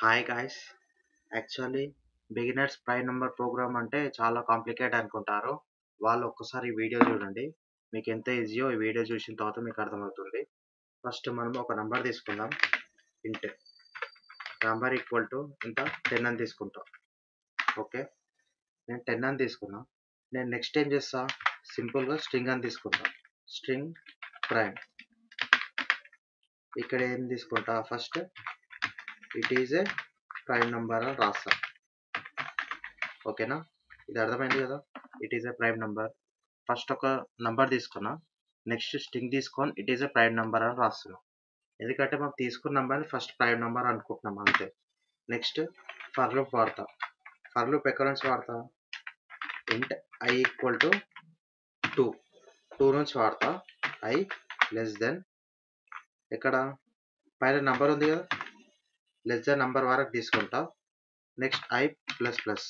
Hi guys. Actually beginners prime number program అంటే చాలా complicate అనుకుంటారు. వాళ్ళు ఒక్కసారి ఈ వీడియో చూడండి. మీకు ఎంత ఈజీయో ఈ వీడియో చూసిన తర్వాత మీకు అర్థమవుతుంది. ఫస్ట్ మనం ఒక నంబర్ తీసుకుందాం. ఇంట్ నంబర్ ఈక్వల్ టు ఎంత 10 అని తీసుకుంటాం. ఓకే, నేను 10 అని తీసుకున్నా. నేను నెక్స్ట్ ఏం చేస్తా, సింపుల్గా స్ట్రింగ్ అని తీసుకుంటా. String prime. ఇక్కడ ఏం తీసుకుంటా, first it is a prime number అని రాస్తా. ఓకేనా, ఇది అర్థమైంది కదా. It is a prime number. First ఒక నంబర్ తీసుకున్నా, నెక్స్ట్ స్ట్రింగ్ తీసుకొని it is a prime number అని రాస్తున్నాం. ఎందుకంటే మనం తీసుకున్న నంబర్ని ఫస్ట్ ప్రైమ్ నంబర్ అనుకుంటున్నాం అంతే. నెక్స్ట్ ఫర్ లూప్ వాడతా. ఫర్ లూప్ ఎక్కడ నుంచి వాడతా, ఇంట్ ఐ ఈక్వల్ టు 2 నుంచి వాడతా. ఐ లెస్ దెన్, ఇక్కడ పైన నంబర్ ఉంది కదా, లెస్ దెన్ నంబర్ వరకు తీసుకుంటా. Next I plus plus.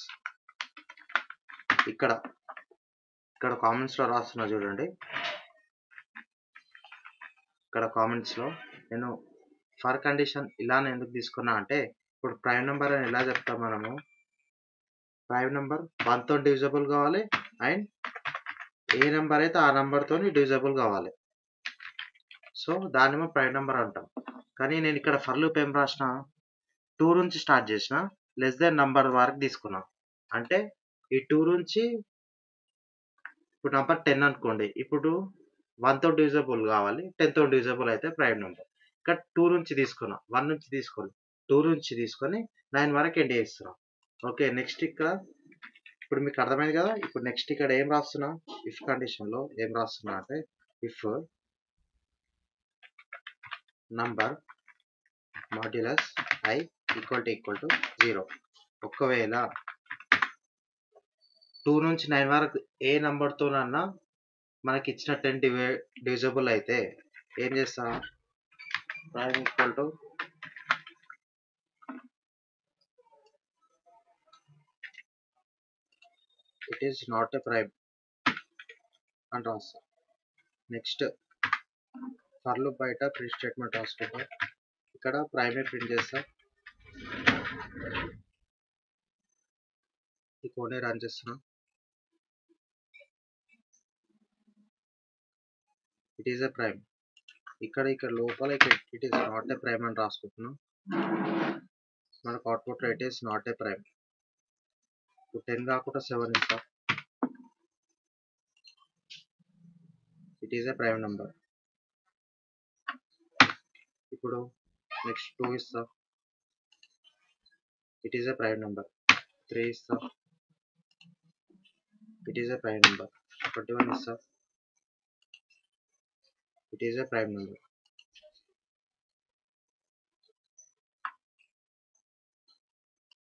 ఇక్కడ కామెంట్స్లో రాస్తున్నా చూడండి. ఇక్కడ కామెంట్స్లో నేను ఫర్ కండిషన్ ఇలానే ఎందుకు తీసుకున్నా అంటే, ఇప్పుడు ప్రైమ్ నెంబర్ అని ఎలా చెప్తాం మనము, ప్రైమ్ నెంబర్ 1తో డివిజబుల్ కావాలి అండ్ ఏ నెంబర్ అయితే ఆ నెంబర్తో డివిజబుల్ కావాలి. సో దాన్ని మనం ప్రైమ్ నెంబర్ అంటాం. కానీ నేను ఇక్కడ ఫర్ లూప్ ఏం రాసిన, 2 నుంచి స్టార్ట్ చేసిన, లెస్ దెన్ నంబర్ వరకు తీసుకున్నా. అంటే ఈ 2 నుంచి, ఇప్పుడు నంబర్ 10 అనుకోండి, ఇప్పుడు 1తో డివిజబుల్ కావాలి, 10తో డివిజబుల్ అయితే ప్రైమ్ నెంబర్. ఇక్కడ 2 నుంచి తీసుకున్నా, 1 నుంచి తీసుకోండి, 2 నుంచి తీసుకొని 9 వరకు ఎండ్ చేస్తున్నాం. ఓకే, నెక్స్ట్ ఇక్కడ ఇప్పుడు మీకు అర్థమైంది కదా. ఇప్పుడు నెక్స్ట్ ఇక్కడ ఏం రాస్తున్నా, ఇఫ్ కండిషన్లో ఏం రాస్తున్నా అంటే, if number modulus I equal to 0. ఒకవేళ 2 నుంచి 9 వరకు ఏ నెంబర్తోనన్నా మనకి ఇచ్చిన 10 డివిజబుల్ అయితే ఏం చేస్తా, prime equal to it is not a prime అని రాస్తా. నెక్స్ట్ ఫర్ లూప్ బయట ప్రింట్ స్టేట్మెంట్ రాసుకుంటా. ఇక్కడ ప్రైమే ప్రింట్ చేస్తా. ఈ కోడ్ని రన్ చేస్తున్నా. It is a prime. ఇక్కడ లోపల it is not a prime అని రాసుకుంటున్నాం. మనకు అవుట్పుట్లో it is not a prime. ఇప్పుడు 10 కాకుండా 7 ఇస్తా. It is a prime number. ఇప్పుడు నెక్స్ట్ 2 ఇస్తా. It is a prime number. 3 ఇస్తా. It is a prime number. 21 ఇస్తా. It is a prime number.